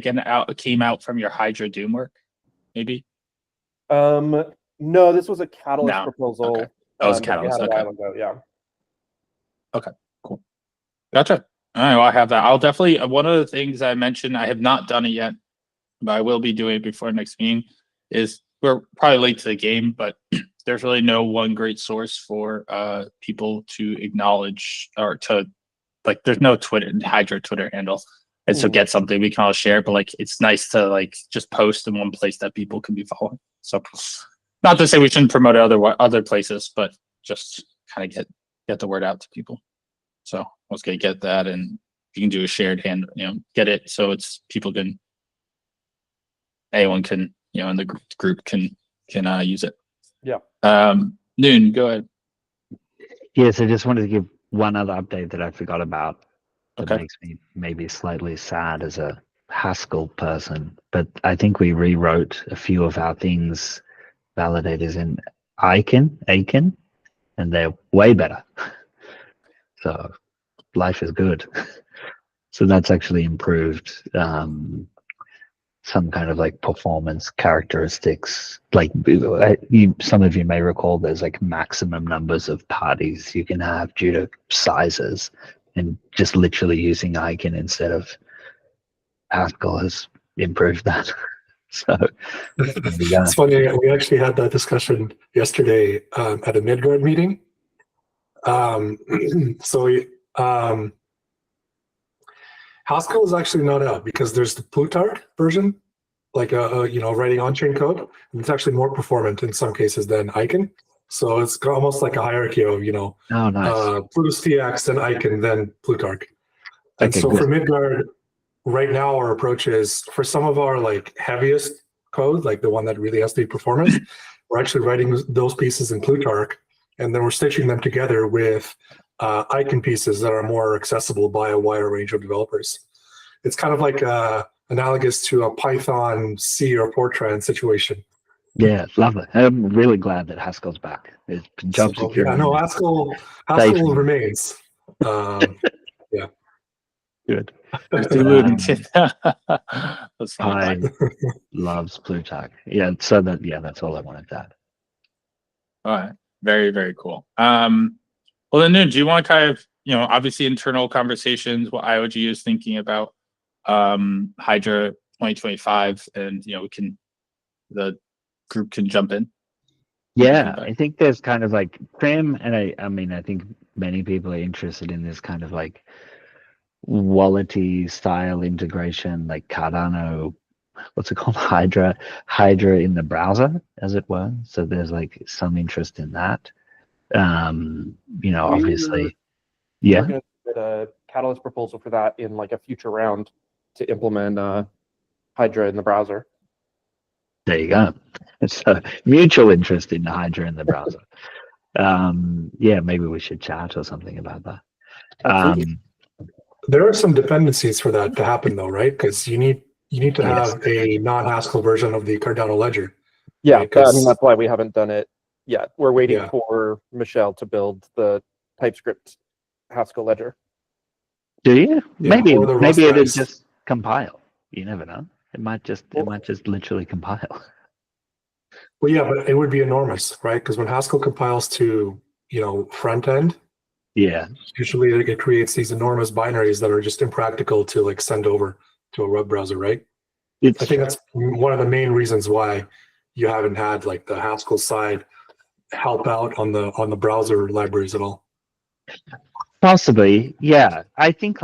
came out from your Hydra Doom work, maybe? No, this was a Catalyst No. proposal. Okay. That was that we Catalyst. had a Okay. while ago, yeah. Okay, cool. Gotcha. All right, well, I have that. I'll definitely, one of the things I mentioned, I have not done it yet, but I will be doing it before next meeting, is we're probably late to the game, but there's really no one great source for people to acknowledge or to, like, there's no Hydra Twitter handle. And so get something we can all share, but like it's nice to like just post in one place that people can be following. So not to say we shouldn't promote other places, but just kind of get the word out to people. So I was gonna get that, and you can do a shared hand, get it so it's anyone can, in the group can use it. Yeah. Noon, go ahead. Yes, I just wanted to give one other update that I forgot about. That Okay. makes me maybe slightly sad as a Haskell person, but I think we rewrote a few of our things, validators in Aiken, and they're way better. So life is good. So that's actually improved some kind of like performance characteristics. Like some of you may recall, there's like maximum numbers of parties you can have due to sizes, and just literally using Icon instead of Haskell has improved that. So it's funny, we actually had that discussion yesterday at a Midgard meeting. Haskell is actually not out because there's the Plutarch version, like writing on-chain code, and it's actually more performant in some cases than Icon. So it's almost like a hierarchy of Plutus TX, then Icon, then Plutarch. And so for Midgard, right now our approach is for some of our like heaviest code, like the one that really has to be performance, we're actually writing those pieces in Plutarch, and then we're stitching them together with Icon pieces that are more accessible by a wider range of developers. It's kind of like analogous to a Python, C, or Fortran situation. Yeah, lovely. I'm really glad that Haskell's back. It's job security. Yeah, no, Haskell remains. Yeah. Good. I loves Plutarch. Yeah, so that's all I wanted to add. All right. Very, very cool. Well, then, do you want to kind of, obviously internal conversations, what IOG is thinking about Hydra 2025, and, the group can jump in? Yeah, I think there's kind of like Prim, and I mean, I think many people are interested in this kind of like Wallety style integration, like Cardano, what's it called? Hydra in the browser, as it were. So there's like some interest in that. Obviously, we're going to get a Catalyst proposal for that in like a future round to implement Hydra in the browser. There you go. So mutual interest in the Hydra in the browser. Maybe we should chat or something about that. There are some dependencies for that to happen, though, right? Because you need to have a non-Haskell version of the Cardano ledger. Yeah, right? I mean that's why we haven't done it yet. We're waiting for Michelle to build the TypeScript Haskell ledger. Do you? Yeah, maybe it'll just compile. You never know. It might just literally compile. Well, yeah, but it would be enormous, right? Because when Haskell compiles to front end, usually it creates these enormous binaries that are just impractical to like send over to a web browser, right? I think that's one of the main reasons why you haven't had like the Haskell side help out on the browser libraries at all. Possibly, yeah. I think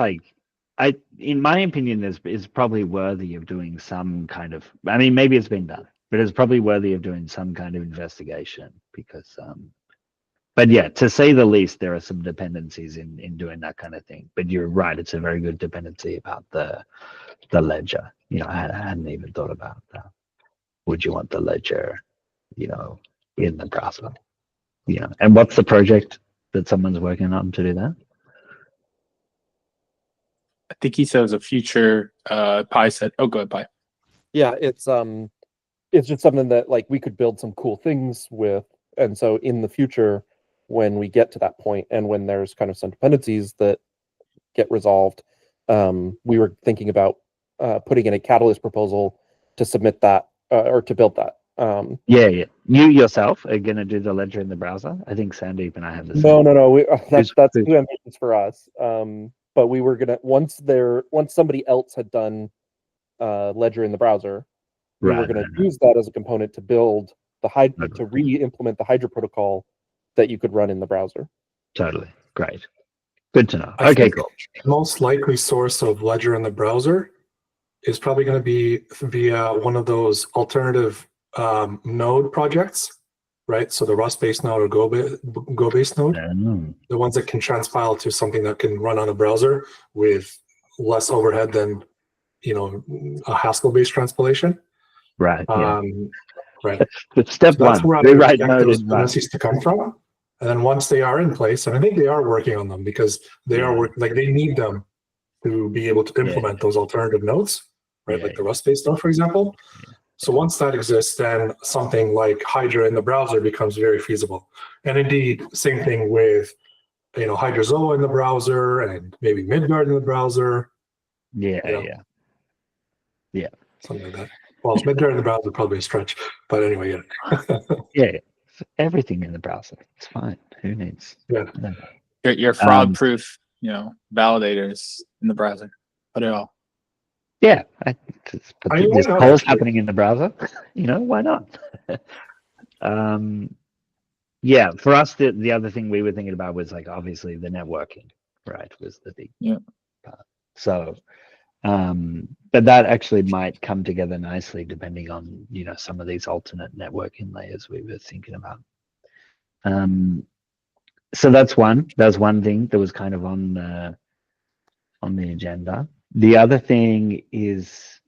in my opinion, is probably worthy of doing some kind of. I mean, maybe it's been done, but it's probably worthy of doing some kind of investigation because. But yeah, to say the least, there are some dependencies in doing that kind of thing. But you're right; it's a very good dependency about the ledger. I hadn't even thought about that. Would you want the ledger, in the browser? And what's the project that someone's working on to do that? I think he says a future Pi said. Oh, go ahead, Pi. Yeah, it's just something that like we could build some cool things with, and so in the future, when we get to that point, and when there's kind of some dependencies that get resolved, we were thinking about putting in a Catalyst proposal to submit that or to build that. Yeah. You yourself are going to do the ledger in the browser? I think Sandeep and I have the same. No. That's Who's- too ambitious for us. But we were gonna once somebody else had done ledger in the browser, we were going to use that as a component to build the Hydra to re-implement the Hydra protocol that you could run in the browser. Totally. Great. Good to know. I Okay, think cool. the most likely source of ledger in the browser is probably going to be via one of those alternative node projects, right? So the Rust-based node or Go-based node, the ones that can transpile to something that can run on a browser with less overhead than, you know, a Haskell-based transpilation. Right. Yeah. Right. Step So that's one. where I Rewrite expect node those in Rust. dependencies to come from. And then once they are in place, and I think they are working on them because they are working, like they need them to be able to implement those alternative nodes, right? Like the Rust-based stuff, for example. So once that exists, then something like Hydra in the browser becomes very feasible. And indeed, same thing with, you know, Hydra Zoa in the browser and maybe Midgard in the browser. Yeah. Something like that. Well, Midgard in the browser is probably a stretch, but anyway, Yeah. Everything in the browser. It's fine. Who needs? Yeah. Your fraud-proof, you know, validators in the browser. Put it all. Yeah. mean, There's why not, polls actually? happening in the browser. You know, why not? Yeah, for us, the other thing we were thinking about was like obviously the networking, right? Was the big part. So, but that actually might come together nicely depending on, you know, some of these alternate networking layers we were thinking about. So that's one. That's one thing that was kind of on the agenda. The other thing is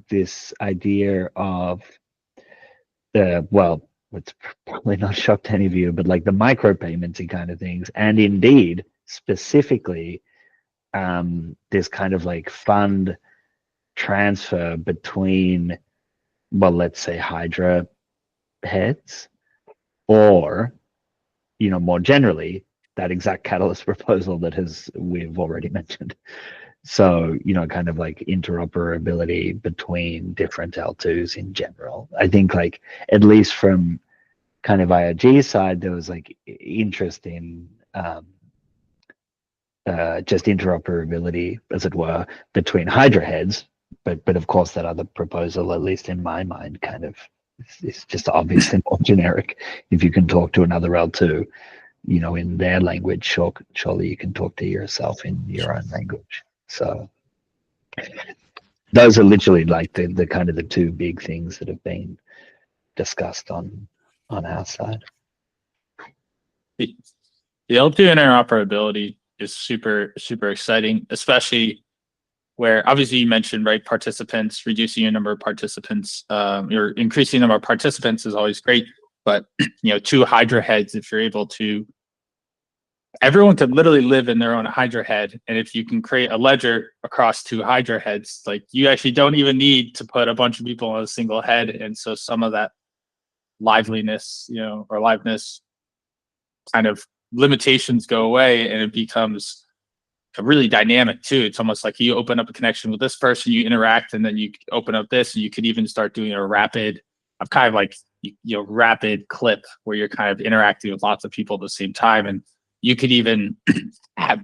this idea of it's probably not a shock to any of you, but like the micropayments kind of things, and indeed specifically this kind of like fund transfer between, well, let's say Hydra heads, or, you know, more generally that exact Catalyst proposal that we've already mentioned. So, you know, kind of like interoperability between different L2s in general. I think like, at least from kind of IRG side, there was like interest in just interoperability, as it were, between Hydra heads. But of course, that other proposal, at least in my mind, kind of is just obviously more generic. If you can talk to another L2, you know, in their language, surely you can talk to yourself in your own language. So those are literally like the kind of the two big things that have been discussed on our side. The L2 interoperability is super, super exciting, especially where obviously you mentioned, right, participants, reducing your number of participants, you're increasing the number of participants is always great, but you know, 2 Hydra heads, if you're able to, everyone could literally live in their own Hydra head. And if you can create a ledger across 2 Hydra heads, like you actually don't even need to put a bunch of people on a single head. And so some of that liveliness, you know, or liveness kind of limitations go away, and it becomes really dynamic too. It's almost like you open up a connection with this person, you interact, and then you open up this, and you could even start doing a rapid, kind of like, you know, rapid clip where you're kind of interacting with lots of people at the same time. And you could even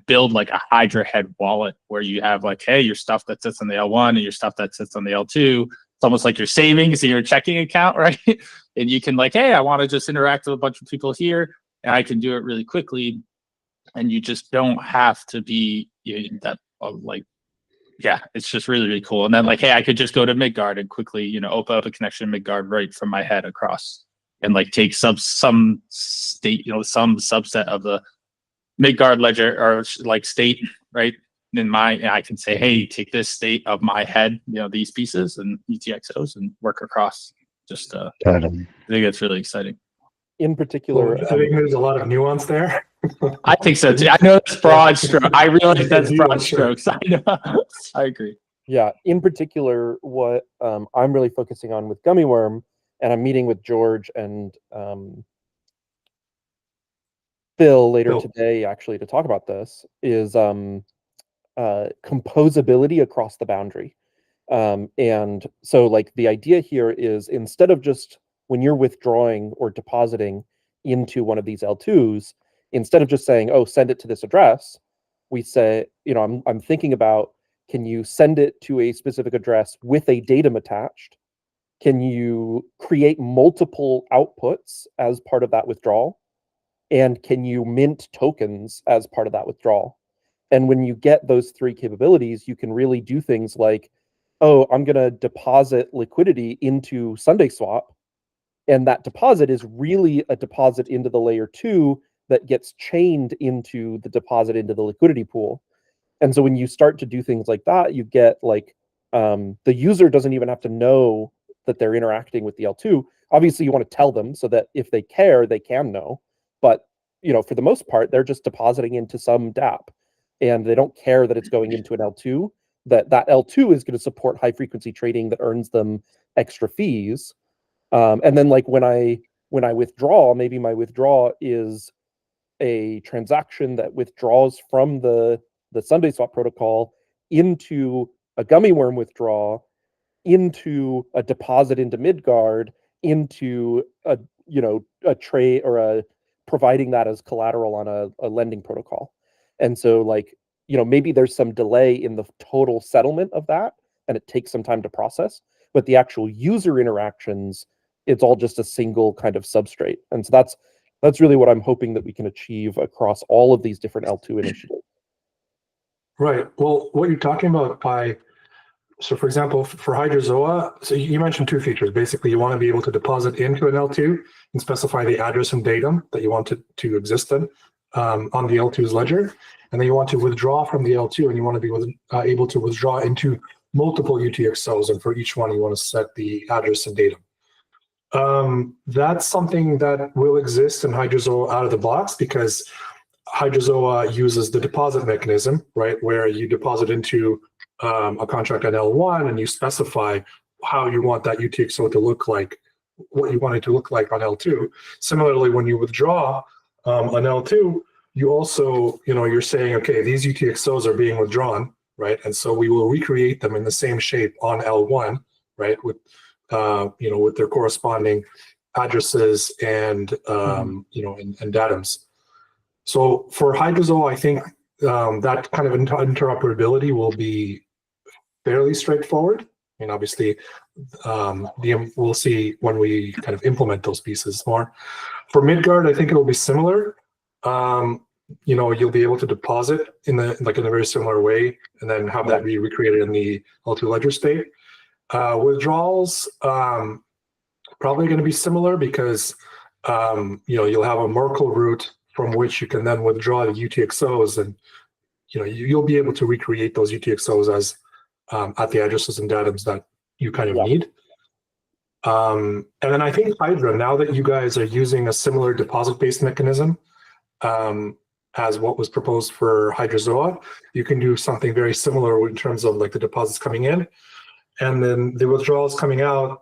build like a Hydra head wallet where you have like, hey, your stuff that sits on the L1 and your stuff that sits on the L2. It's almost like your savings in your checking account, right? And you can like, hey, I want to just interact with a bunch of people here, and I can do it really quickly. And you just don't have to be, you know, that like, yeah, it's just really, really cool. And then like, hey, I could just go to Midgard and quickly, you know, open up a connection to Midgard right from my head across, and like take some state, you know, some subset of the Midgard ledger or like state, right? And I can say, hey, take this state of my head, you know, these pieces and UTXOs, and work across. Just Totally. I think it's really exciting. In particular, I think there's a lot of nuance there. I think so too. I know that's broad stroke. I realize that's broad strokes. I know. I agree. yeah, in particular, what I'm really focusing on with Gummy Worm, and I'm meeting with George and Phil later today actually to talk about this, is composability across the boundary. And so like the idea here is, instead of just when you're withdrawing or depositing into one of these L2s, instead of just saying, oh, send it to this address, we say, I'm thinking about, can you send it to a specific address with a datum attached? Can you create multiple outputs as part of that withdrawal? And can you mint tokens as part of that withdrawal? And when you get those three capabilities, you can really do things like, oh, I'm going to deposit liquidity into SundaySwap. And that deposit is really a deposit into the layer 2 that gets chained into the deposit into the liquidity pool. And so when you start to do things like that, you get like the user doesn't even have to know that they're interacting with the L2. Obviously, you want to tell them so that if they care, they can know. But for the most part, they're just depositing into some DApp, and they don't care that it's going into an L2. That L2 is going to support high frequency trading that earns them extra fees. And then like when I withdraw, maybe my withdrawal is a transaction that withdraws from the SundaySwap protocol into a gummy worm withdrawal, into a deposit into Midgard, into a trade or a providing that as collateral on a lending protocol. And so like, maybe there's some delay in the total settlement of that, and it takes some time to process, but the actual user interactions, it's all just a single kind of substrate. And so that's really what I'm hoping that we can achieve across all of these different L2 initiatives. Right. Well, what you're talking about so for example, for Hydra Zoa, so you mentioned two features. Basically, you want to be able to deposit into an L2 and specify the address and datum that you want to exist in on the L2's ledger. And then you want to withdraw from the L2, and you want to be able to withdraw into multiple UTXOs. And for each one, you want to set the address and datum. That's something that will exist in Hydra Zoa out of the box, because Hydra Zoa uses the deposit mechanism, right, where you deposit into a contract on L1 and you specify how you want that UTXO to look like, what you want it to look like on L2. Similarly, when you withdraw on L2, you also, you're saying, okay, these UTXOs are being withdrawn, right? And so we will recreate them in the same shape on L1, right, with with their corresponding addresses and and datums. So for Hydra Zoa, I think that kind of interoperability will be fairly straightforward. I mean, obviously, we'll see when we kind of implement those pieces more. For Midgard, I think it will be similar. You'll be able to deposit in a very similar way, and then have that be recreated in the L2 ledger state. Withdrawals probably going to be similar, because you'll have a Merkle route from which you can then withdraw the UTXOs, and you'll be able to recreate those UTXOs as at the addresses and datums that you kind of need. And then I think Hydra, now that you guys are using a similar deposit-based mechanism as what was proposed for Hydra Zoa, you can do something very similar in terms of like the deposits coming in, and then the withdrawals coming out.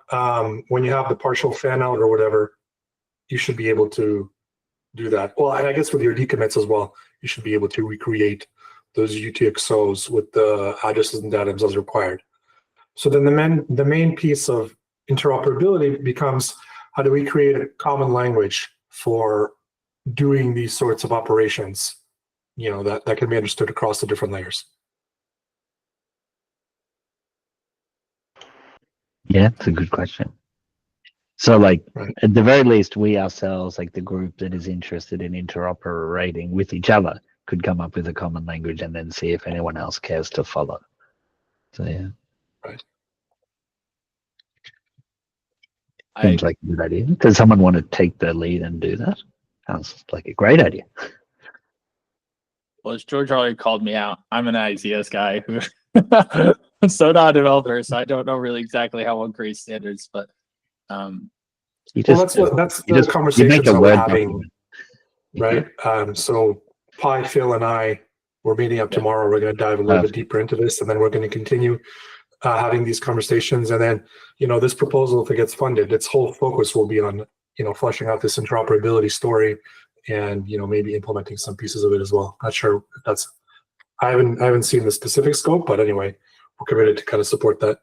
When you have the partial fan out or whatever, you should be able to do that. Well, and I guess with your decommits as well, you should be able to recreate those UTXOs with the addresses and datums as required. So then the main piece of interoperability becomes, how do we create a common language for doing these sorts of operations, that can be understood across the different layers? Yeah, it's a good question. So like, Right. at the very least, we ourselves, like the group that is interested in interoperating with each other, could come up with a common language and then see if anyone else cares to follow. So yeah. Right. Seems like a good idea. Does someone want to take the lead and do that? Sounds like a great idea. Well, as George already called me out, I'm an IZS guy who so not a developer, so I don't know really exactly how one creates standards, but that's the conversations that we're having, right? So Pi, Phil, and I, we're meeting up tomorrow. We're going to dive a little bit deeper into this, and then we're going to continue having these conversations. And then, this proposal, if it gets funded, its whole focus will be on, fleshing out this interoperability story, and maybe implementing some pieces of it as well. Not sure if that's. I haven't seen the specific scope, but anyway, we're committed to kind of support that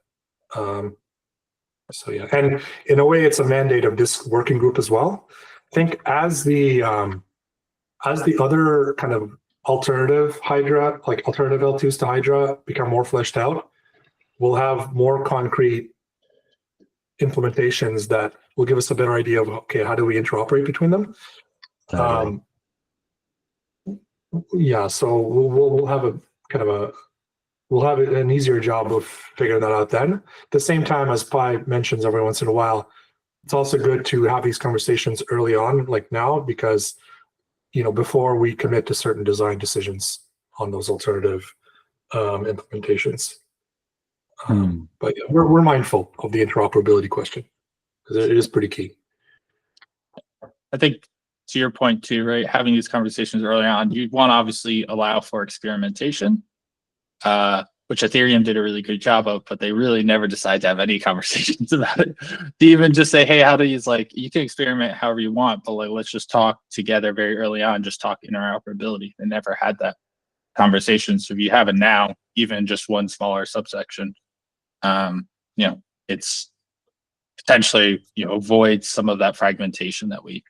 So yeah, and in a way, it's a mandate of this working group as well. I think as the other kind of alternative Hydra, like alternative L2s to Hydra, become more fleshed out, we'll have more concrete implementations that will give us a better idea of, okay, how do we interoperate between them? Totally. Yeah, so we'll have a kind of a we'll have an easier job of figuring that out then. At the same time, as Pi mentions every once in a while, it's also good to have these conversations early on, like now, because before we commit to certain design decisions on those alternative implementations. But yeah, we're mindful of the interoperability question because it is pretty key. I think to your point too, right? Having these conversations early on, you'd want to obviously allow for experimentation, which Ethereum did a really good job of, but they really never decide to have any conversations about it. To even just say, hey, how do you you can experiment however you want, but let's just talk together very early on, just talk interoperability. They never had that conversation. So if you have it now, even just one smaller subsection, it's potentially, avoid some of that fragmentation that we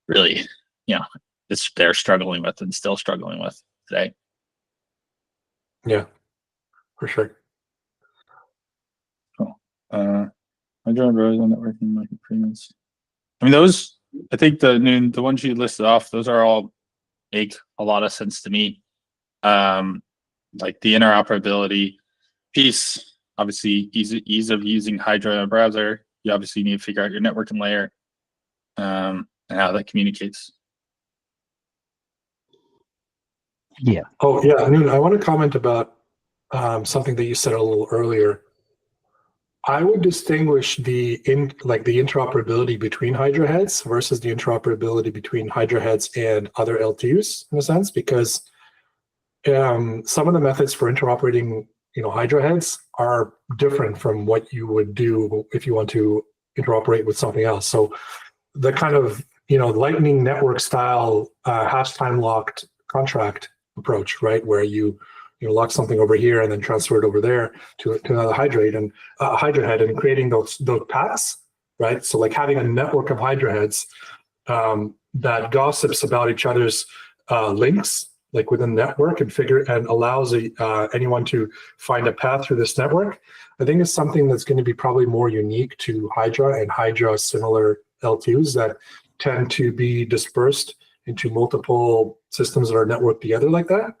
really, they're struggling with and still struggling with today. Yeah, for sure. Cool. Hydra Rose on networking market payments. I mean, those, I think the ones you listed off, those are all make a lot of sense to me. Like the interoperability piece, obviously ease of using Hydra in a browser. You obviously need to figure out your networking layer and how that communicates. Yeah. Oh yeah, Noon, I want to comment about something that you said a little earlier. I would distinguish the interoperability between Hydra heads versus the interoperability between Hydra heads and other L2s in a sense, because some of the methods for interoperating, Hydra heads are different from what you would do if you want to interoperate with something else. So the kind of Lightning Network style hash time locked contract approach, right, where you lock something over here and then transfer it over there to another Hydra head and creating those paths, right? So like having a network of Hydra heads that gossips about each other's links, like within the network, and allows anyone to find a path through this network. I think it's something that's going to be probably more unique to Hydra and Hydra similar L2s that tend to be dispersed into multiple systems that are networked together like that.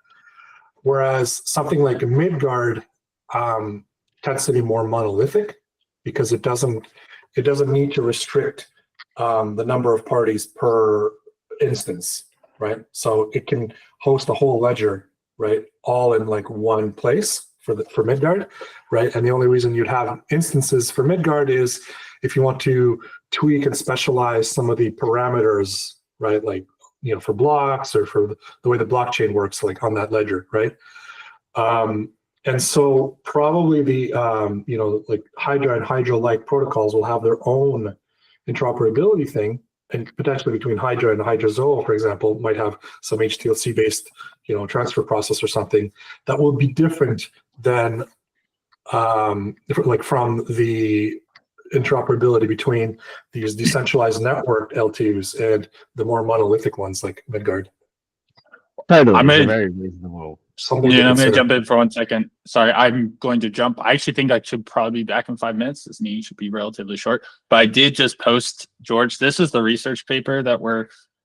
Whereas something like Midgard tends to be more monolithic because it doesn't need to restrict the number of parties per instance, right? So it can host a whole ledger, right, all in like one place for Midgard, right? And the only reason you'd have instances for Midgard is if you want to tweak and specialize some of the parameters, right? Like, for blocks or for the way the blockchain works, like on that ledger, right? And so probably the, like Hydra and Hydra-like protocols will have their own interoperability thing, and potentially between Hydra and Hydra Zoho, for example, might have some HTLC-based, transfer process or something that will be different than, like from the interoperability between these decentralized network L2s and the more monolithic ones like Midgard. Totally. I'm It's a very reasonable. Something Yeah, to I'm going to consider. jump in for 1 second. Sorry, I'm going to jump. I actually think I should probably be back in 5 minutes. This meeting should be relatively short. But I did just post, George, this is the research paper that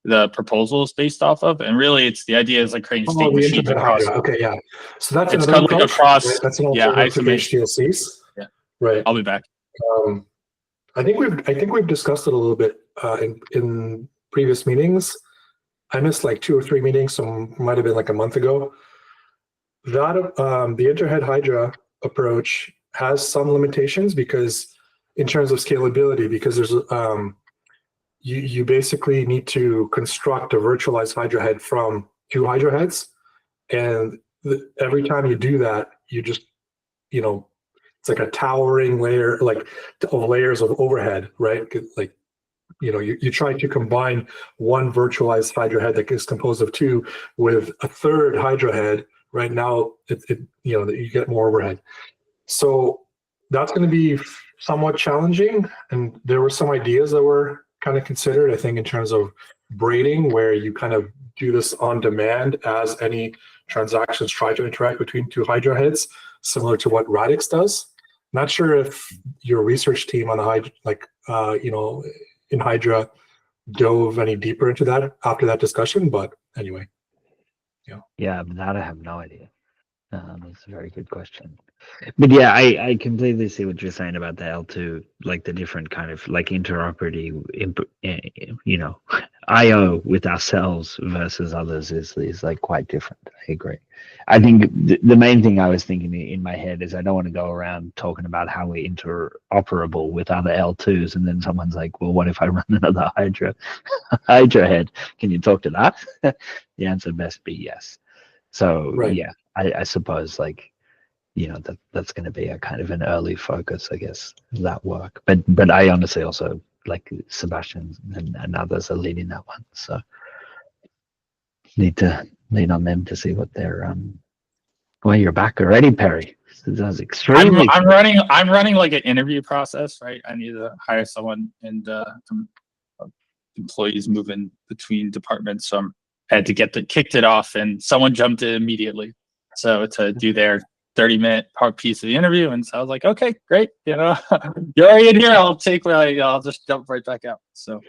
the proposal is based off of. And really, it's the idea is like creating state the machines internet across. Hydra. Okay, yeah. So that's It's another kind of like approach. across. Right? That's an Yeah, alternative to the isolation. HTLCs. Yeah. Right. I'll be back. I think we've discussed it a little bit in previous meetings. I missed like 2 or 3 meetings, so it might have been like a month ago. That the Interhead Hydra approach has some limitations because, in terms of scalability, because there's you basically need to construct a virtualized Hydra head from 2 Hydra heads, and every time you do that, you just it's like a towering layer, like of layers of overhead, right? Like, you try to combine one virtualized Hydra head that is composed of 2 with a third Hydra head. Right now, you get more overhead. So that's going to be somewhat challenging. And there were some ideas that were kind of considered, I think, in terms of braiding, where you kind of do this on demand as any transactions try to interact between two Hydra heads, similar to what Radix does. Not sure if your research team on Hydra, in Hydra, dove any deeper into that after that discussion, but anyway. Yeah, that I have no idea. That's a very good question. But yeah, I completely see what you're saying about the L2, like the different kind of like interoperability, IO with ourselves versus others is like quite different. I agree. I think the main thing I was thinking in my head is I don't want to go around talking about how we're interoperable with other L2s, and then someone's like, well, what if I run another Hydra head? Can you talk to that? The answer best be yes. So Right. yeah, I suppose like, that's going to be a kind of an early focus, I guess, that work. But I honestly also like Sebastian and others are leading that one, so need to lean on them to see what they're Well, you're back already, Perry. That was extremely. I'm running like an interview process, right? I need to hire someone, and some employees moving between departments, so I had to kicked it off, and someone jumped in immediately. So to do their 30-minute part piece of the interview, and so I was like, okay, great, you're already in here. I'll just jump right back out. So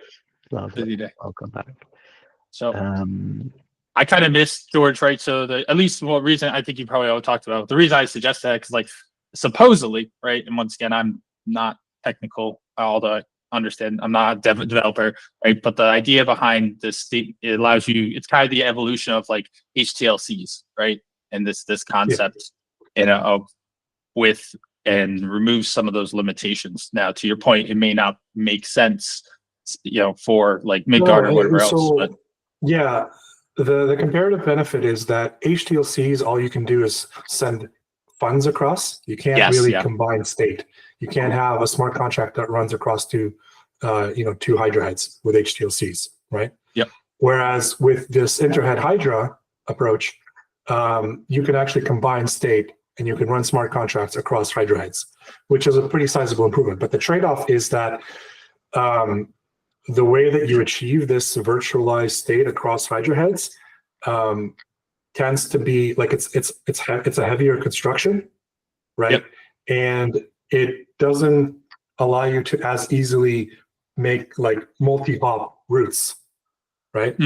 busy day. Welcome back. So I kind of missed George, right? So at least one reason I think you probably all talked about, the reason I suggest that, because like supposedly, right, and once again, I'm not technical, although I understand I'm not a developer, right? But the idea behind this, it allows you, it's kind of the evolution of like HTLCs, right? And this concept, with and remove some of those limitations. Now, to your point, it may not make sense, for like Midgard or whatever else. But yeah, the comparative benefit is that HTLCs, all you can do is send funds across. You can't combine state. You can't have a smart contract that runs across two Hydra heads with HTLCs, right? Yep. Whereas with this interhead Hydra approach, you can actually combine state and you can run smart contracts across Hydra heads, which is a pretty sizable improvement. But the trade-off is that the way that you achieve this virtualized state across Hydra heads tends to be like it's a heavier construction, right? Yep. And it doesn't allow you to as easily make like multi-hop routes, right?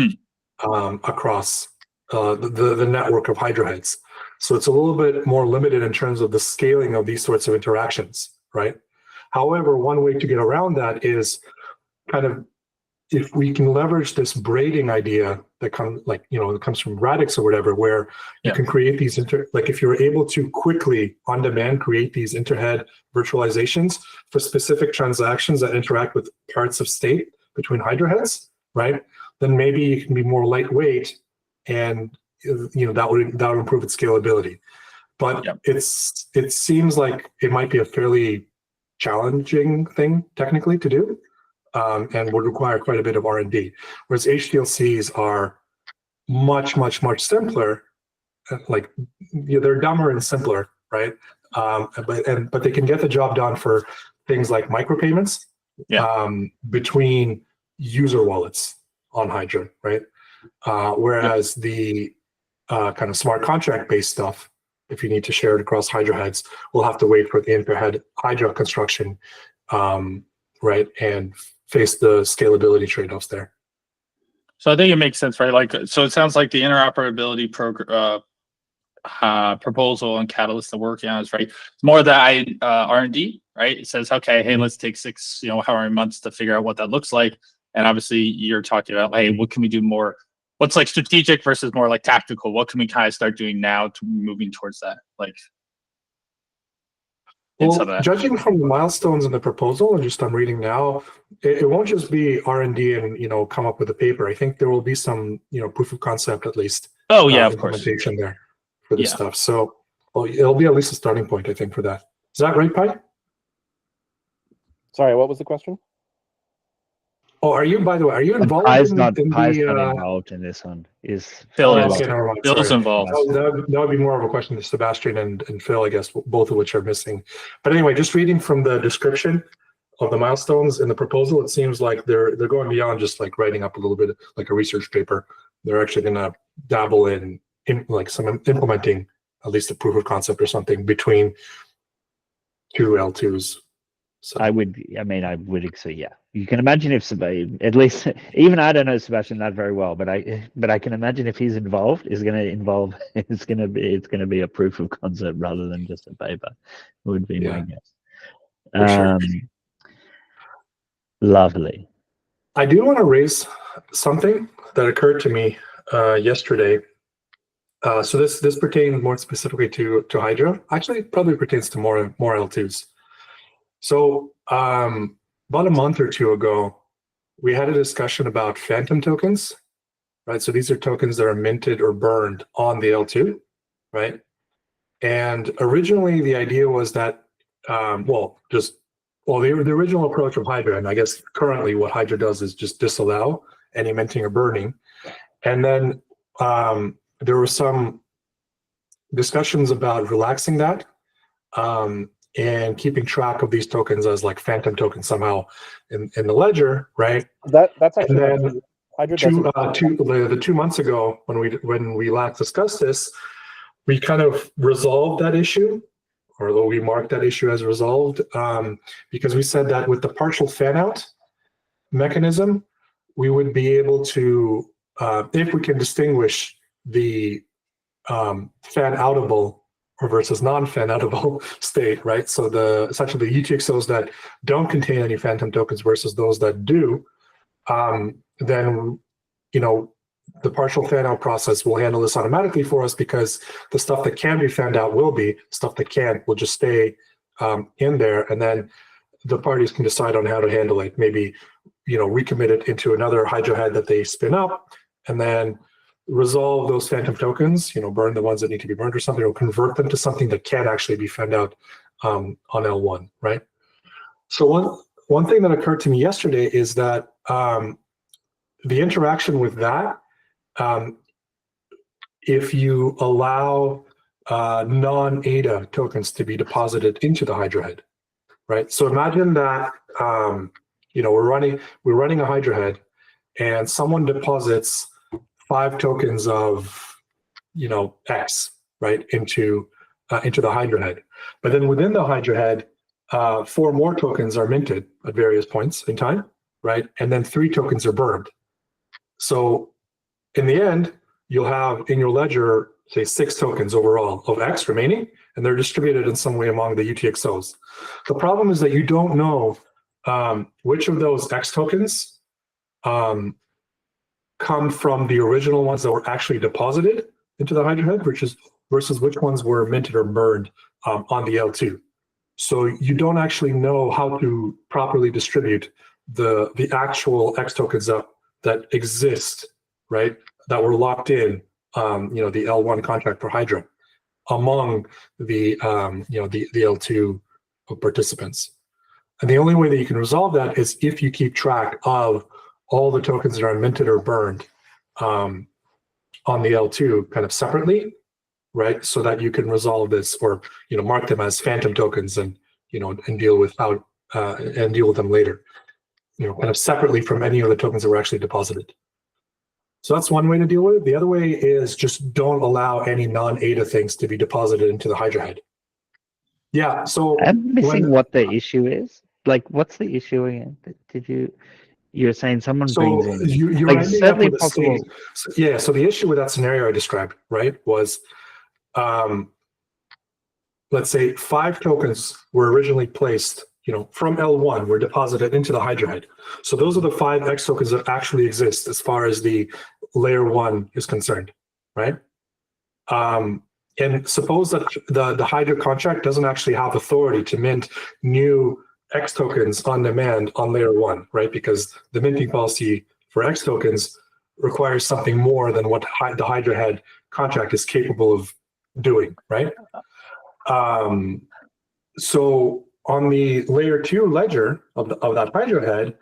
Across the network of Hydra heads. So it's a little bit more limited in terms of the scaling of these sorts of interactions, right? However, one way to get around that is kind of, if we can leverage this braiding idea that comes from Radix or whatever, where you can create these if you're able to quickly on demand create these interhead virtualizations for specific transactions that interact with parts of state between Hydra heads, right? Then maybe you can be more lightweight, and that would improve its scalability. But it seems like it might be a fairly challenging thing technically to do. And would require quite a bit of R&D, whereas HTLCs are much, much, much simpler. Like they're dumber and simpler, right? But they can get the job done for things like micropayments between user wallets on Hydra, right? Whereas the kind of smart contract based stuff, if you need to share it across Hydra heads, we'll have to wait for the interhead Hydra construction, right? And face the scalability trade-offs there. So I think it makes sense, right? Like, so it sounds like the interoperability proposal and Catalyst they're working on is right. It's more that R&D, right? It says, okay, hey, let's take 6, however many months to figure out what that looks like. And obviously, you're talking about, hey, what can we do more? What's like strategic versus more like tactical? What can we kind of start doing now to moving towards that? Like. Well, judging from the milestones in the proposal, and just I'm reading now, it won't just be R&D and come up with a paper. I think there will be some proof of concept at least. Oh yeah, of course. Implementation there for this stuff. So it'll be at least a starting point, I think, for that. Is that right, Pi? Sorry, what was the question? Oh, are you, by the way, are you involved Pi's in, not in Pi's the not involved in this one. Is Phil oh, is. okay, never mind, Phil's sorry. involved. That would be more of a question to Sebastian and Phil, I guess, both of which are missing. But anyway, just reading from the description of the milestones in the proposal, it seems like they're going beyond just like writing up a little bit like a research paper. They're actually going to dabble in like some implementing at least a proof of concept or something between two L2s. So I would say, yeah. You can imagine if somebody, at least, even I don't know Sebastian that very well, but I can imagine if he's involved, it's going to be a proof of concept rather than just a paper. Would be my guess. for sure. Lovely. I do want to raise something that occurred to me yesterday. So this pertains more specifically to Hydra. Actually, it probably pertains to more L2s. So about a month or two ago, we had a discussion about phantom tokens, right? So these are tokens that are minted or burned on the L2, right? And originally the idea was that, the original approach of Hydra, and I guess currently what Hydra does is just disallow any minting or burning. And then there were some discussions about relaxing that and keeping track of these tokens as like phantom tokens somehow in the ledger, right? That's actually And then Hydra the 2 months ago when we last discussed this, we kind of resolved that issue, or we marked that issue as resolved, because we said that with the partial fan out mechanism, we would be able to, if we can distinguish the fan outable versus non-fan outable state, right? So essentially the UTXOs that don't contain any phantom tokens versus those that do, then the partial fan out process will handle this automatically for us, because the stuff that can be fanned out will be, stuff that can't will just stay in there, and then the parties can decide on how to handle it. Maybe recommit it into another Hydra head that they spin up, and then resolve those phantom tokens, burn the ones that need to be burned or something, or convert them to something that can actually be fanned out on L1, right? So one thing that occurred to me yesterday is that the interaction with that, if you allow non-ADA tokens to be deposited into the Hydra head, right? So imagine that we're running a Hydra head, and someone deposits 5 tokens of X, right, into the Hydra head. But then within the Hydra head, 4 more tokens are minted at various points in time, right? And then 3 tokens are burned. So in the end, you'll have in your ledger, say 6 tokens overall of X remaining, and they're distributed in some way among the UTXOs. The problem is that you don't know which of those X tokens come from the original ones that were actually deposited into the Hydra head versus which ones were minted or burned on the L2. So you don't actually know how to properly distribute the actual X tokens that exist, right, that were locked in, the L1 contract for Hydra among the L2 participants. And the only way that you can resolve that is if you keep track of all the tokens that are minted or burned on the L2 kind of separately, right? So that you can resolve this, or mark them as phantom tokens and and deal with them later, kind of separately from any of the tokens that were actually deposited. So that's one way to deal with it. The other way is just don't allow any non-ADA things to be deposited into the Hydra head. Yeah. So I'm missing what the issue is. Like, what's the issue again? You're saying someone brings in. You're like, ending up with a state. So the issue with that scenario I described, right, was, let's say 5 tokens were originally placed, from L1 were deposited into the Hydra head. So those are the 5 X tokens that actually exist as far as the layer 1 is concerned, right? And suppose that the Hydra contract doesn't actually have authority to mint new X tokens on demand on layer 1, right? Because the minting policy for X tokens requires something more than what the Hydra head contract is capable of doing, right? So on the layer 2 ledger of that Hydra head,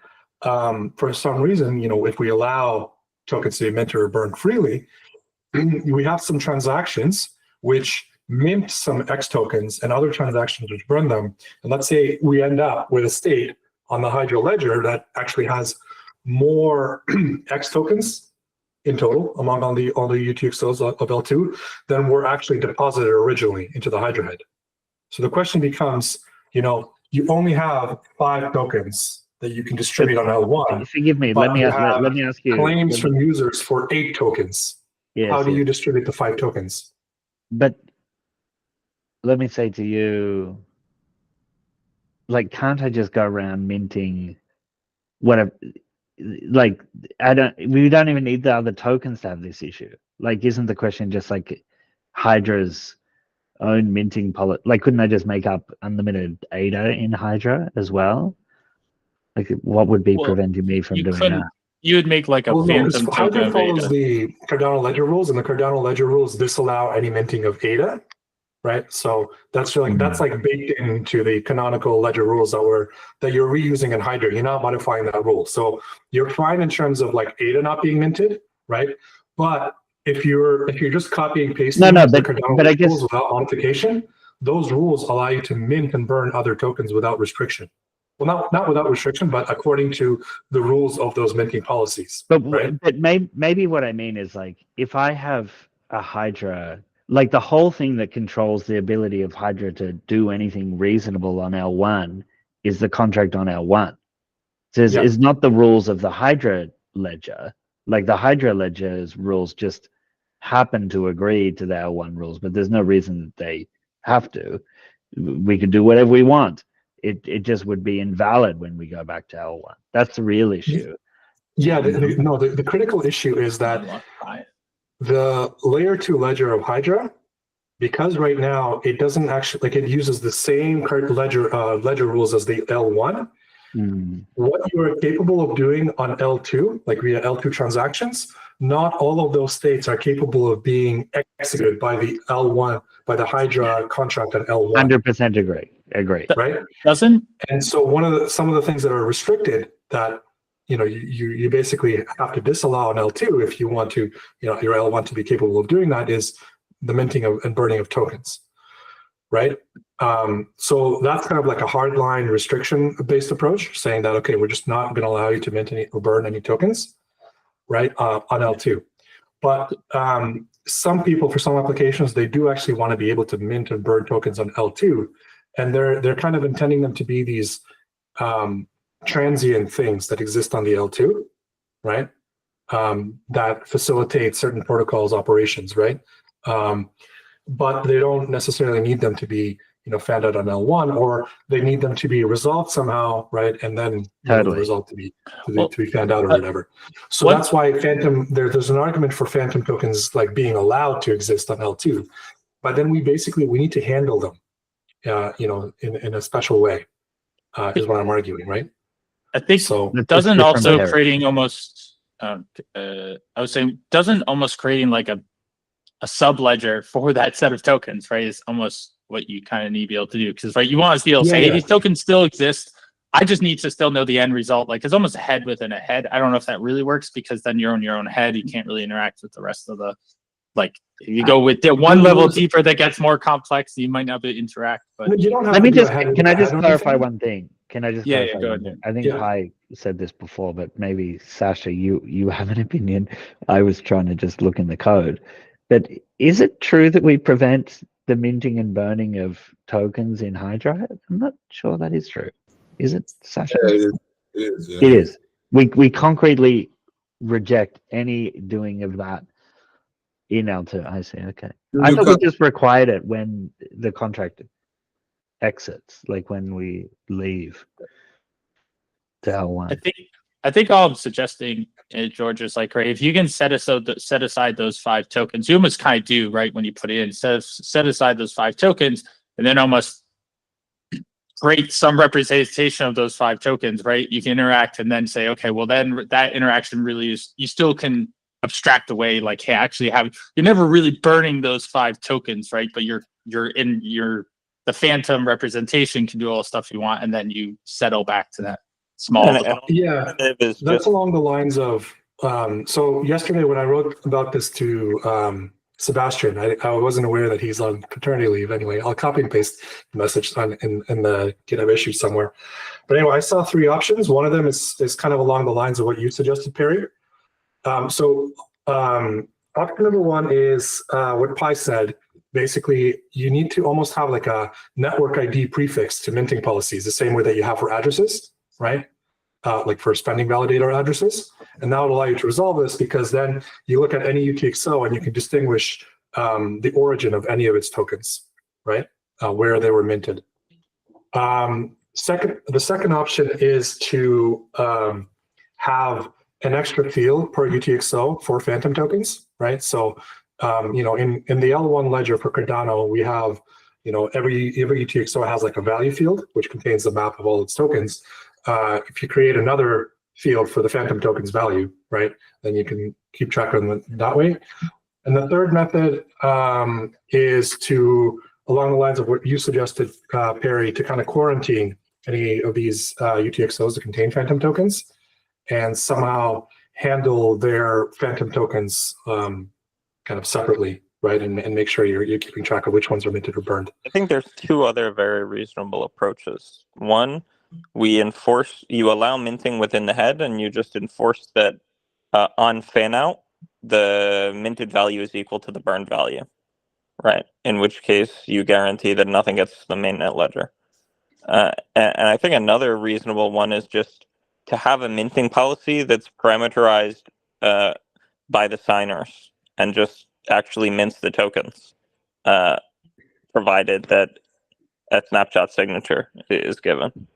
for some reason, if we allow tokens to be minted or burned freely, we have some transactions which mint some X tokens and other transactions which burn them. And let's say we end up with a state on the Hydra ledger that actually has more X tokens in total among all the UTXOs of L2 than were actually deposited originally into the Hydra head. So the question becomes, you only have 5 tokens that you can distribute on L1. Forgive me. Let me ask you. Claims from users for 8 tokens. Yes, How do you distribute the 5 tokens? But let me say to you, like, can't I just go around minting whatever? Like, we don't even need the other tokens to have this issue. Like, isn't the question just like Hydra's own minting policy? Like, couldn't I just make up unlimited ADA in Hydra as well? Like, what would be preventing me from doing that? You would make like a phantom token Hydra of follows ADA. the Cardano ledger rules, and the Cardano ledger rules disallow any minting of ADA, right? So that's like baked into the canonical ledger rules that you're reusing in Hydra. You're not modifying that rule, so you're fine in terms of like ADA not being minted, right? But if you're just copying pasting the Cardano rules without modification, those rules allow you to mint and burn other tokens without restriction. Well, not without restriction, but according to the rules of those minting policies. But maybe what I mean is, like, if I have a Hydra, like the whole thing that controls the ability of Hydra to do anything reasonable on L1 is the contract on L1. So it's not the rules of the Hydra ledger. Like, the Hydra ledger's rules just happen to agree to the L1 rules, but there's no reason that they have to. We could do whatever we want. It just would be invalid when we go back to L1. That's the real issue. Yeah, the critical issue is that the layer 2 ledger of Hydra, because right now it doesn't actually, like, it uses the same ledger rules as the L1. What you are capable of doing on L2, like via L2 transactions, not all of those states are capable of being executed by the L1, by the Hydra contract on L1. 100% agree. Right? Doesn't? And so some of the things that are restricted that you basically have to disallow on L2 if you want to, your L1 to be capable of doing that, is the minting and burning of tokens. Right? So that's kind of like a hardline restriction-based approach, saying that, okay, we're just not going to allow you to mint or burn any tokens, right, on L2. But some people, for some applications, they do actually want to be able to mint and burn tokens on L2, and they're kind of intending them to be these transient things that exist on the L2, right, that facilitate certain protocols operations, right? But they don't necessarily need them to be, found out on L1, or they need them to be resolved somehow, right? And then the result to be found out or whatever. So that's why there's an argument for phantom tokens like being allowed to exist on L2, but then we need to handle them, in a special way, is what I'm arguing, right? I think so. Doesn't also creating almost, I was saying, doesn't almost creating like a sub ledger for that set of tokens, right, is almost what you kind of need to be able to do, because you want to be able to say, hey, these tokens still exist. I just need to still know the end result. Like, it's almost a head within a head. I don't know if that really works, because then you're on your own head. You can't really interact with the rest of the, like, if you go with the one level deeper that gets more complex, you might not be able to interact. But you don't have can I just clarify one thing? Can I just clarify go one ahead. thing? I think I said this before, but maybe Sasha, you have an opinion. I was trying to just look in the code. But is it true that we prevent the minting and burning of tokens in Hydra? I'm not sure that is true. Is it, Sasha? Yeah, it is. Yeah. It is. We concretely reject any doing of that in L2. I see. Okay. I thought we just required it when the contract exits, like when we leave to L1. I think all I'm suggesting, George, is like, right, if you can set aside those 5 tokens, you almost kind of do, right, when you put it in, set aside those 5 tokens, and then almost create some representation of those 5 tokens, right? You can interact and then say, okay, well, then that interaction really is, you still can abstract away, like, hey, actually you're never really burning those 5 tokens, right? But the phantom representation can do all the stuff you want, and then you settle back to that small. And Yeah, alternative is that's just along the lines of. So yesterday when I wrote about this to Sebastian, I wasn't aware that he's on paternity leave. Anyway, I'll copy and paste the message in the GitHub issue somewhere. But anyway, I saw three options. One of them is kind of along the lines of what you suggested, Perry. Option number one is what Pi said. Basically, you need to almost have like a network ID prefix to minting policies, the same way that you have for addresses, right? Like for spending validator addresses. And that would allow you to resolve this, because then you look at any UTXO and you can distinguish the origin of any of its tokens, right? Where they were minted. The second option is to have an extra field per UTXO for phantom tokens, right? So, in the L1 ledger for Cardano, we have, every UTXO has like a value field, which contains the map of all its tokens. If you create another field for the phantom token's value, right, then you can keep track of them that way. And the third method is to, along the lines of what you suggested, Perry, to kind of quarantine any of these UTXOs that contain phantom tokens and somehow handle their phantom tokens kind of separately, right, and make sure you're keeping track of which ones are minted or burned. I think there's two other very reasonable approaches. One, you allow minting within the head, and you just enforce that on fan out, the minted value is equal to the burned value, right? In which case, you guarantee that nothing gets to the mainnet ledger. And I think another reasonable one is just to have a minting policy that's parameterized by the signers and just actually mints the tokens, provided that a snapshot signature is given.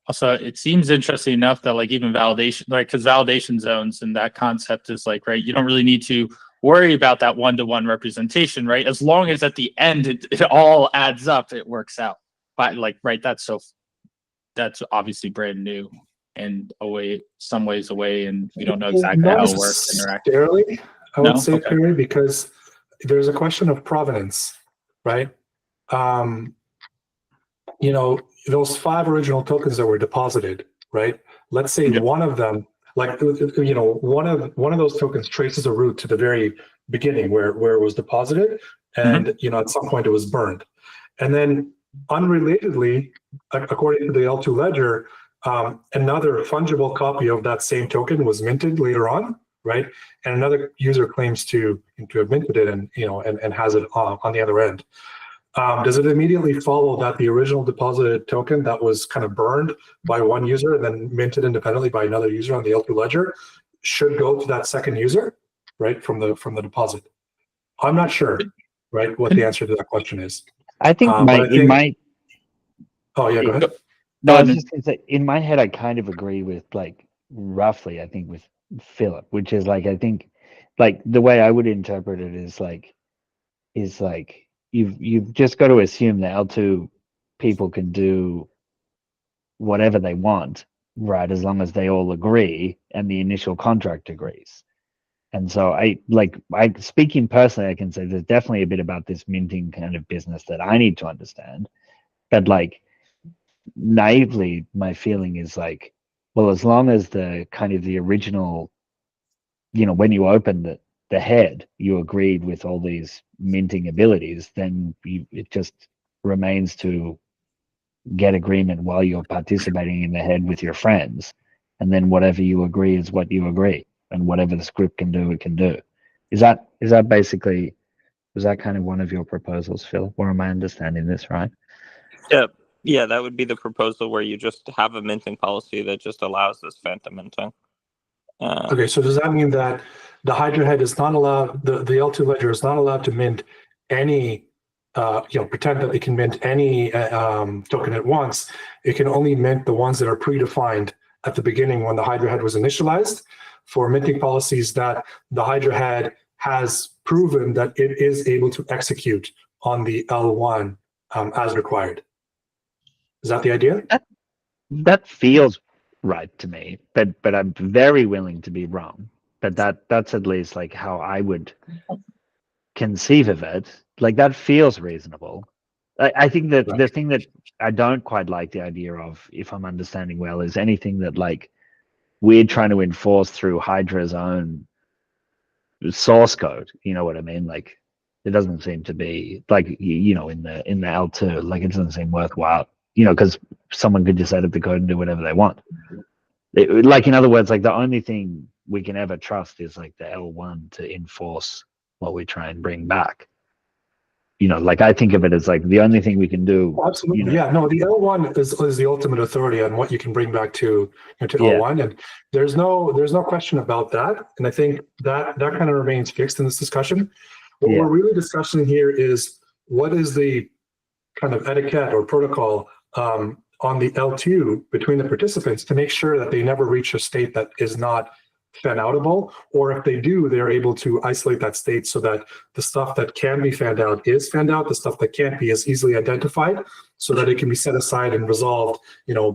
Also, it seems interesting enough that like even validation, like because validation zones and that concept is like, right, you don't really need to worry about that one-to-one representation, right? As long as at the end it all adds up, it works out. But like, right, that's obviously brand new and some ways away, and we don't know exactly how it works. Necessarily, I would say, okay, Perry, because there's a question of provenance, right? Those 5 original tokens that were deposited, right? Let's say one of them, like, one of those tokens traces a route to the very beginning where it was deposited, and at some point it was burned. And then unrelatedly, according to the L2 ledger, another fungible copy of that same token was minted later on, right? And another user claims to have minted it and has it on the other end. Does it immediately follow that the original deposited token that was kind of burned by one user and then minted independently by another user on the L2 ledger should go to that second user, right, from the deposit? I'm not sure, right, what the answer to that question is. I think Oh yeah, go ahead. No, I was just gonna say, in my head, I kind of agree with, like, roughly, I think, with Philip, which is like, I think, like, the way I would interpret it is like you've just got to assume the L2 people can do whatever they want, right, as long as they all agree and the initial contract agrees. And so I speaking personally, I can say there's definitely a bit about this minting kind of business that I need to understand. But like naively, my feeling is like, well, as long as the kind of the original, when you open the head, you agreed with all these minting abilities, then it just remains to get agreement while you're participating in the head with your friends. And then whatever you agree is what you agree. And whatever the script can do, it can do. Is that basically, was that kind of one of your proposals, Phil? Or am I understanding this right? Yeah, that would be the proposal where you just have a minting policy that just allows this phantom minting. Okay, so does that mean that the Hydra head is not allowed, the L2 ledger is not allowed to mint any, pretend that it can mint any token at once? It can only mint the ones that are predefined at the beginning when the Hydra head was initialized, for minting policies that the Hydra head has proven that it is able to execute on the L1 as required. Is that the idea? That feels right to me, but I'm very willing to be wrong. But that's at least like how I would conceive of it. Like that feels reasonable. I think that Right. the thing that I don't quite like the idea of, if I'm understanding well, is anything that like we're trying to enforce through Hydra's own source code. You know what I mean? Like it doesn't seem to be like in the L2, like it doesn't seem worthwhile. Because someone could just edit the code and do whatever they want. Like in other words, like the only thing we can ever trust is like the L1 to enforce what we try and bring back. Like I think of it as like the only thing we can do. Absolutely, yeah. No, the L1 is the ultimate authority on what you can bring back to Yeah. L1, and there's no question about that. And I think that kind of remains fixed in this discussion. What Yeah. we're really discussing here is what is the kind of etiquette or protocol on the L2 between the participants to make sure that they never reach a state that is not fan outable, or if they do, they're able to isolate that state so that the stuff that can be fanned out is fanned out, the stuff that can't be is easily identified so that it can be set aside and resolved,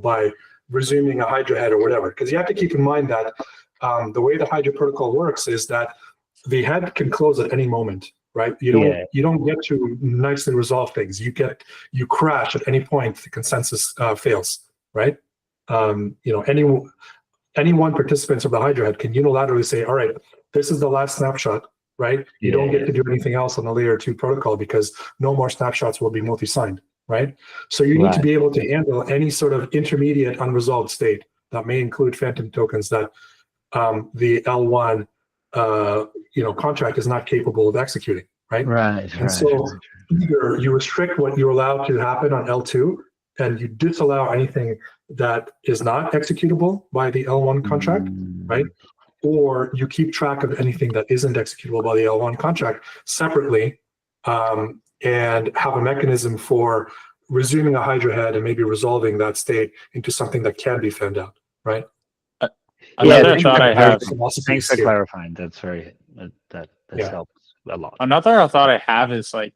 by resuming a Hydra head or whatever. Because you have to keep in mind that the way the Hydra protocol works is that the head can close at any moment, right? You don't get to nicely resolve things. You crash at any point the consensus fails, right? Any one participants of the Hydra head can unilaterally say, all right, this is the last snapshot, right? You don't get to do anything else on the layer 2 protocol because no more snapshots will be multi-signed, right? So you need to be able to handle any sort of intermediate unresolved state that may include phantom tokens that the L1 contract is not capable of executing, right? And so either you restrict what you're allowed to happen on L2 and you disallow anything that is not executable by the L1 contract, right? Or you keep track of anything that isn't executable by the L1 contract separately, and have a mechanism for resuming a Hydra head and maybe resolving that state into something that can be fanned out, right? Another thought I have. Thanks for clarifying. That's that helps a lot. Another thought I have is like,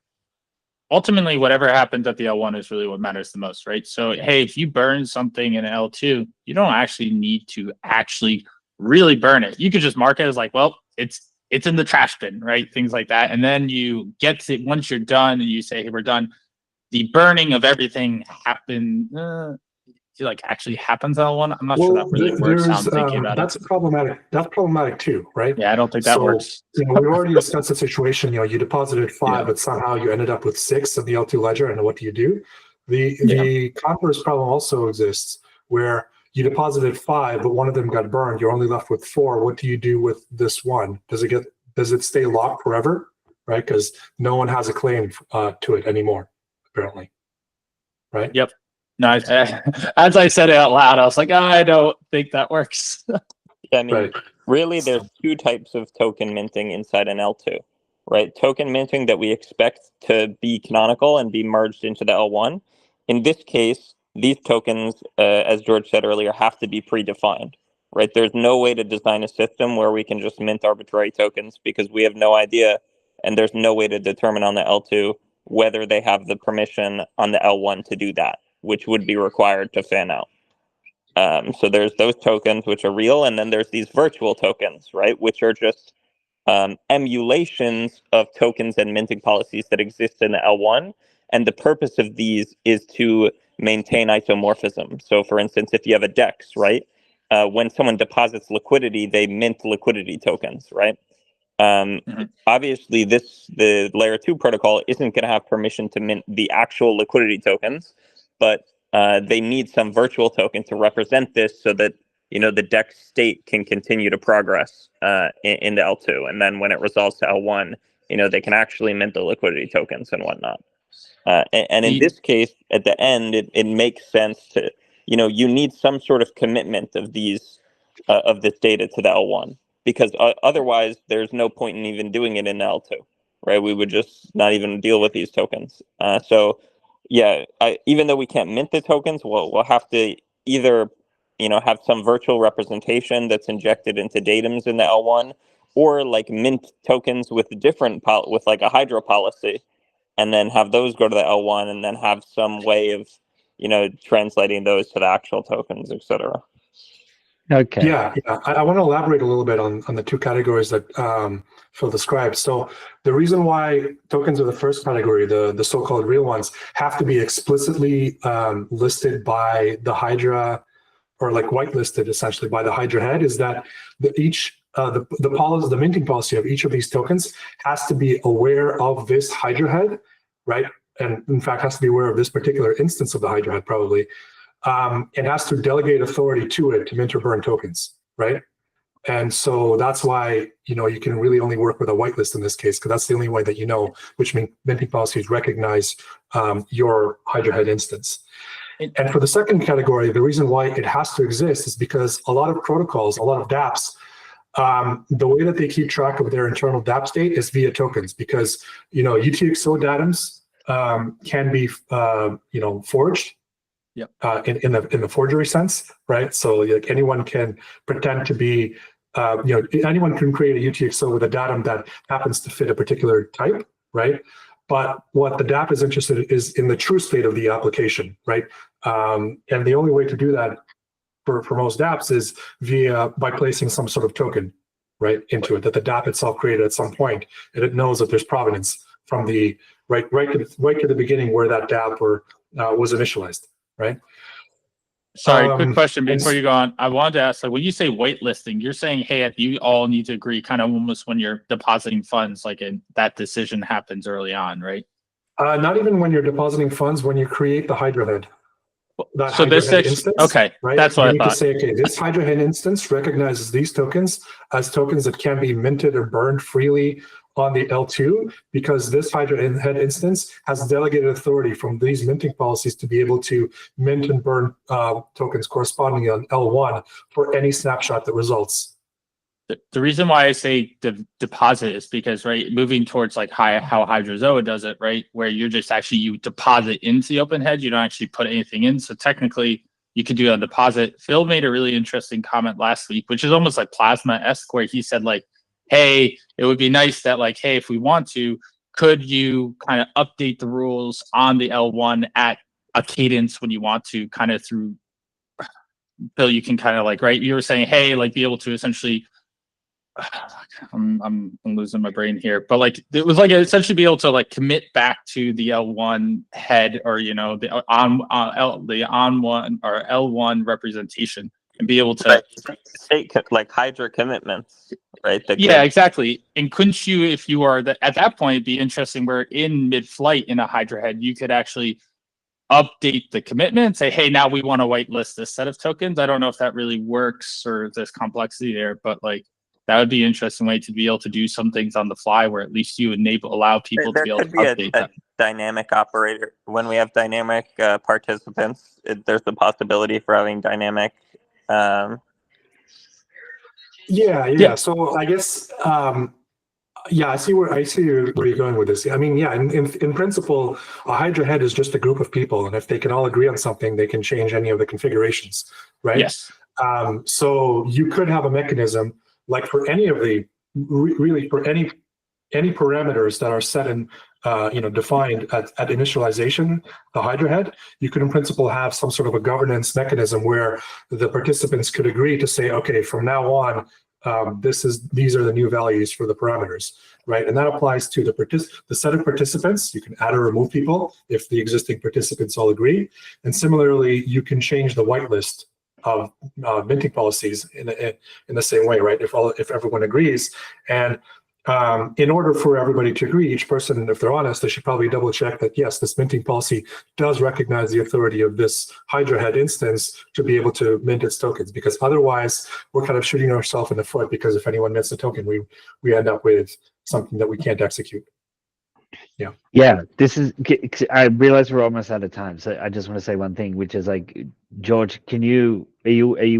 ultimately, whatever happens at the L1 is really what matters the most, right? So, hey, if you burn something in L2, you don't actually need to actually really burn it. You could just mark it as like, well, it's in the trash bin, right? Things like that. And then you get to, once you're done and you say, hey, we're done, the burning of everything actually happens on L1. I'm not sure that really works. I'm thinking about that's problematic. That's problematic too, right? Yeah, I don't think that works. We've already discussed the situation. You deposited 5, but somehow you ended up with 6 in the L2 ledger, and what do you do? The converse problem also exists where you deposited 5, but one of them got burned. You're only left with 4. What do you do with this one? Does it stay locked forever? Right? Because no one has a claim to it anymore, apparently. Right? Yep. No, as I said it out loud, I was like, I don't think that works. Yeah, I mean, really, there's 2 types of token minting inside an L2, right? Token minting that we expect to be canonical and be merged into the L1. In this case, these tokens, as George said earlier, have to be predefined, right? There's no way to design a system where we can just mint arbitrary tokens because we have no idea, and there's no way to determine on the L2 whether they have the permission on the L1 to do that, which would be required to fan out. So there's those tokens which are real, and then there's these virtual tokens, right, which are just emulations of tokens and minting policies that exist in the L1. And the purpose of these is to maintain isomorphism. So for instance, if you have a DEX, right, when someone deposits liquidity, they mint liquidity tokens, right? Obviously, the layer 2 protocol isn't going to have permission to mint the actual liquidity tokens, but they need some virtual token to represent this so that the DEX state can continue to progress into L2, and then when it resolves to L1, they can actually mint the liquidity tokens and whatnot. And in this case, at the end, it makes sense to you need some sort of commitment of these of this data to the L1. Because otherwise, there's no point in even doing it in L2, right? We would just not even deal with these tokens. So, yeah, even though we can't mint the tokens, we'll have to either, have some virtual representation that's injected into datums in the L1, or like mint tokens with with like a Hydra policy, and then have those go to the L1, and then have some way of, translating those to the actual tokens, etc. Okay. Yeah. I want to elaborate a little bit on the two categories that Phil described. So the reason why tokens of the first category, the so-called real ones, have to be explicitly listed by the Hydra, or like whitelisted essentially by the Hydra head, is that the minting policy of each of these tokens has to be aware of this Hydra head, right? And in fact, has to be aware of this particular instance of the Hydra head, probably. It has to delegate authority to it to mint or burn tokens, right? And so that's why, you can really only work with a whitelist in this case, because that's the only way that which minting policies recognize your Hydra head instance. And for the second category, the reason why it has to exist is because a lot of protocols, a lot of dApps, the way that they keep track of their internal dApp state is via tokens, because UTXO datums can be forged. Yep. In the forgery sense, right? So like anyone can pretend to be, anyone can create a UTXO with a datum that happens to fit a particular type, right? But what the dApp is interested in is in the true state of the application, right? And the only way to do that for most dApps is by placing some sort of token, right, into it that the dApp itself created at some point, and it knows that there's provenance from the right to the beginning where that dApp was initialized. Right. Sorry, quick question before you go on. I wanted to ask, like, when you say whitelisting, you're saying, hey, you all need to agree, kind of almost when you're depositing funds, like that decision happens early on, right? Not even when you're depositing funds, when you create the Hydra head. So this instance, okay, right? that's what I thought. To say, okay, this Hydra head instance recognizes these tokens as tokens that can be minted or burned freely on the L2, because this Hydra head instance has delegated authority from these minting policies to be able to mint and burn tokens corresponding on L1 for any snapshot that results. The reason why I say deposit is because, right, moving towards like how Hydra Zoa does it, right, where you're just you deposit into the open head, you don't actually put anything in. So technically, you could do a deposit. Phil made a really interesting comment last week, which is almost like Plasma-esque, where he said, like, hey, it would be nice that, like, hey, if we want to, could you kind of update the rules on the L1 at a cadence when you want to, kind of through, Phil, you can kind of like, right, you were saying, hey, like, be able to essentially, I'm losing my brain here, but like it was like essentially be able to like commit back to the L1 head, or the on1 or L1 representation, and be able to state like Hydra commitments, right? Yeah, exactly. And couldn't you, if you are at that point, it'd be interesting where in mid-flight in a Hydra head, you could actually update the commitment, say, hey, now we want to whitelist this set of tokens. I don't know if that really works or there's complexity there, but like that would be an interesting way to be able to do some things on the fly, where at least you allow people to be able to update that. Dynamic operator. When we have dynamic participants, there's the possibility for having dynamic. Yeah. So I guess, I see where you're going with this. I mean, yeah, in principle, a Hydra head is just a group of people, and if they can all agree on something, they can change any of the configurations, right? Yes. So you could have a mechanism like for any of the really for any parameters that are set and defined at initialization, the Hydra head, you could in principle have some sort of a governance mechanism where the participants could agree to say, okay, from now on, these are the new values for the parameters, right? And that applies to the set of participants. You can add or remove people if the existing participants all agree. And similarly, you can change the whitelist of minting policies in the same way, right? If everyone agrees. And in order for everybody to agree, each person, if they're honest, they should probably double check that, yes, this minting policy does recognize the authority of this Hydra head instance to be able to mint its tokens, because otherwise we're kind of shooting ourselves in the foot, because if anyone mints a token, we end up with something that we can't execute. Yeah, this is, I realize we're almost out of time, so I just want to say one thing, which is like, George, are you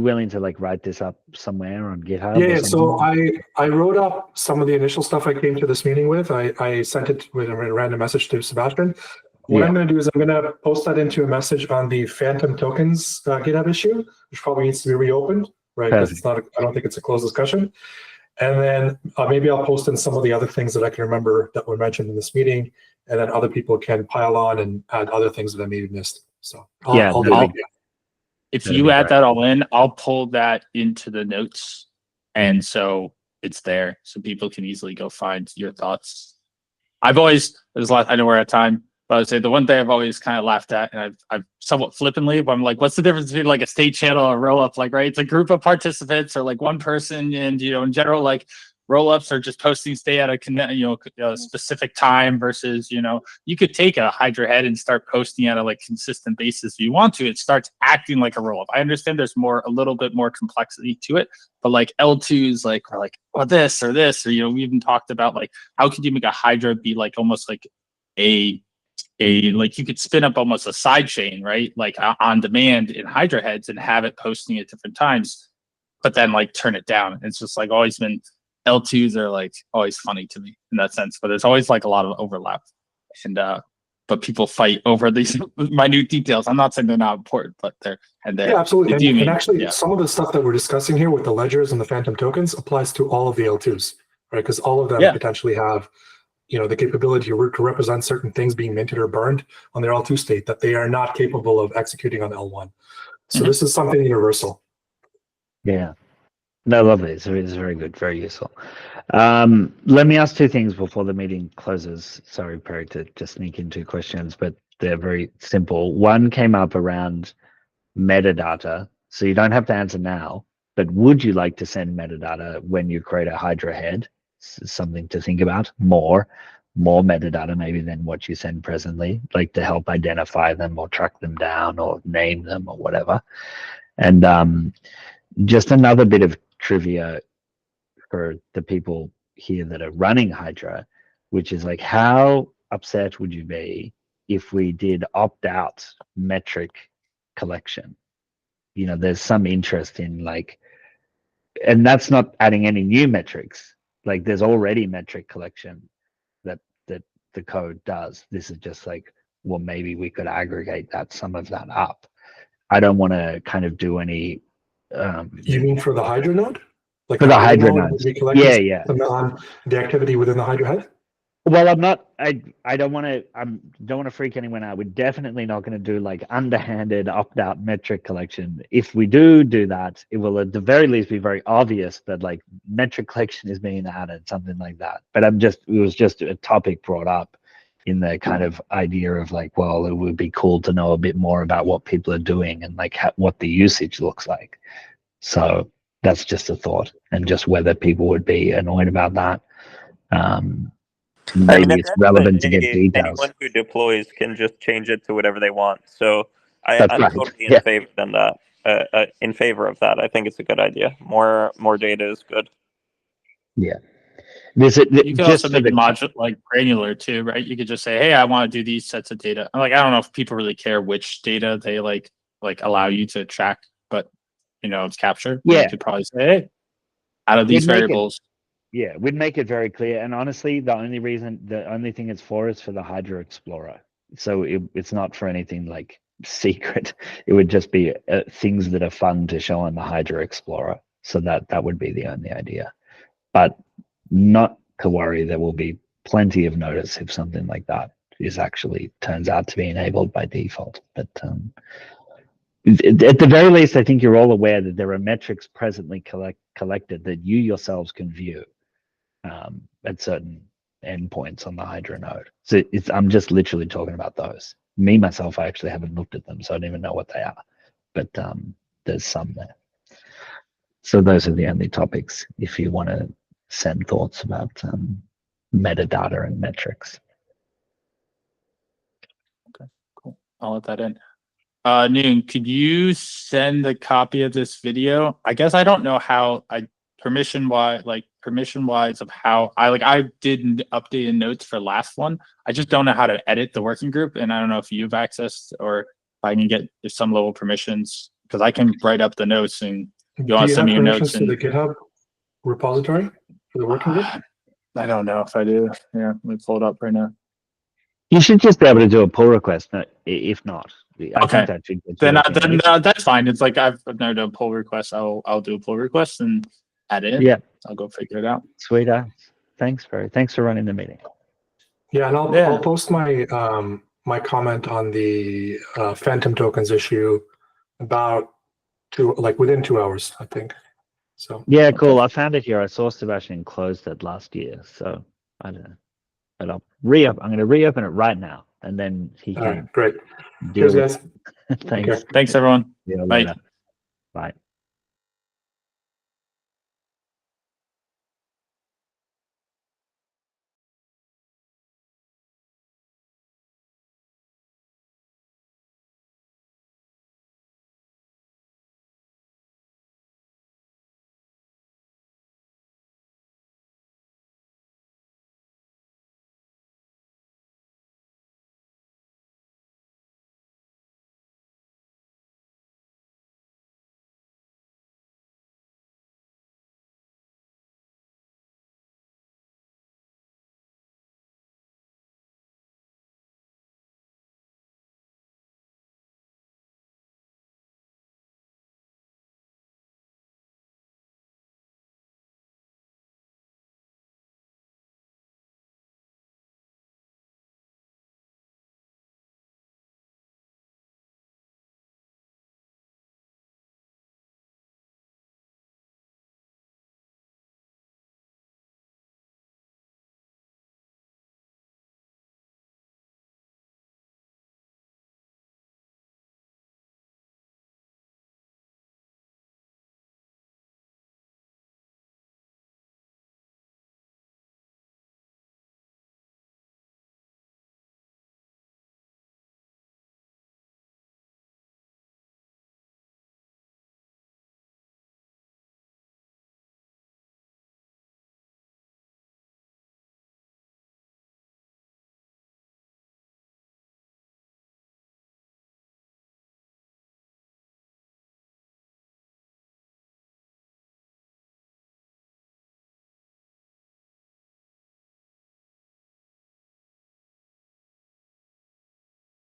willing to like write this up somewhere on GitHub? Yeah. So I wrote up some of the initial stuff I came to this meeting with. I sent it with a random message to Sebastian. What I'm going to do is I'm going to post that into a message on the Phantom Tokens GitHub issue, which probably needs to be reopened, right? Because it's not. I don't think it's a closed discussion. And then maybe I'll post in some of the other things that I can remember that were mentioned in this meeting, and then other people can pile on and add other things that I may have missed. So I'll do it. if That'd you be add great. that all in, I'll pull that into the notes, and so it's there, so people can easily go find your thoughts. I've always there's a lot. I know we're at time, but I would say the one thing I've always kind of laughed at, and I've somewhat flippantly, but I'm like, what's the difference between like a state channel or roll up? Like, right, it's a group of participants or like one person, and in general, like roll ups are just posting stay at a specific time versus you could take a Hydra head and start posting at a like consistent basis if you want to. It starts acting like a roll up. I understand there's a little bit more complexity to it, but like L2s we're like, well, this or we even talked about like how could you make a Hydra be like almost like a like you could spin up almost a side chain, right? Like on demand in Hydra heads and have it posting at different times, but then like turn it down. It's just like always been L2s are like always funny to me in that sense, but there's always like a lot of overlap, and but people fight over these minute details. I'm not saying they're not important, but they're Yeah, absolutely. They And actually, some of the stuff that we're discussing here with the ledgers and the phantom tokens applies to all of the L2s, right? Because all of them potentially have, the capability to represent certain things being minted or burned on their L2 state that they are not capable of executing on L1. So this is something universal. Yeah. No, lovely. It's very good, very useful. Let me ask two things before the meeting closes. Sorry, Perry, to sneak in two questions, but they're very simple. One came up around metadata. So you don't have to answer now, but would you like to send metadata when you create a Hydra head? Something to think about. More metadata maybe than what you send presently, like to help identify them or track them down or name them or whatever. And just another bit of trivia for the people here that are running Hydra, which is like, how upset would you be if we did opt-out metric collection? There's some interest in like, and that's not adding any new metrics. Like there's already metric collection that the code does. This is just like, well, maybe we could aggregate some of that up. I don't want to kind of do any. You mean for the Hydra node? Like for the Hydra nodes? Yeah. On the activity within the Hydra head? Well, I'm not. I don't want to. Don't want to freak anyone out. We're definitely not going to do like underhanded opt-out metric collection. If we do that, it will at the very least be very obvious that like metric collection is being added, something like that. But it was just a topic brought up in the kind of idea of like, well, it would be cool to know a bit more about what people are doing and like what the usage looks like. So that's just a thought, and just whether people would be annoyed about that. Maybe it's relevant to get details. Anyone who deploys can just change it to whatever they want. So I'm totally in favor of that. I think it's a good idea. More data is good. Yeah. You could also make it modular, like granular too, right? You could just say, "Hey, I want to do these sets of data." I don't know if people really care which data they like allow you to track, but it's captured. Yeah, you could probably say, "Hey, out of these variables." Yeah, we'd make it very clear. And honestly, the only thing it's for is for the Hydra Explorer. So it's not for anything like secret. It would just be things that are fun to show on the Hydra Explorer. So that would be the only idea. But not to worry, there will be plenty of notice if something like that is actually turns out to be enabled by default. But at the very least, I think you're all aware that there are metrics presently collected that you yourselves can view at certain endpoints on the Hydra node. So I'm just literally talking about those. Me, myself, I actually haven't looked at them, so I don't even know what they are. But there's some there. So those are the only topics if you want to send thoughts about metadata and metrics. Okay, cool. I'll let that in. Noon, could you send a copy of this video? I guess I don't know how permission wise of how I did updated notes for last one. I just don't know how to edit the working group, and I don't know if you've accessed or if I can get some level of permissions, because I can write up the notes and you want to send me your notes to the GitHub repository for the working group? I don't know if I do. Yeah, let me pull it up right now. You should just be able to do a pull request. If not, I think that should get then that's fine. It's like I've never done pull requests. I'll do a pull request and add it in. Yeah, I'll go figure it out. Sweet. Thanks, Barry. Thanks for running the meeting. Yeah, and I'll post my my comment on the phantom tokens issue about within 2 hours, I think. So Yeah, cool. I found it here. I saw Sebastian closed it last year, so I don't know. But I'm going to reopen it right now, and then he all can right, great. deal Cheers, with guys. it. Thanks. Thanks, everyone. See you Bye. later. Bye.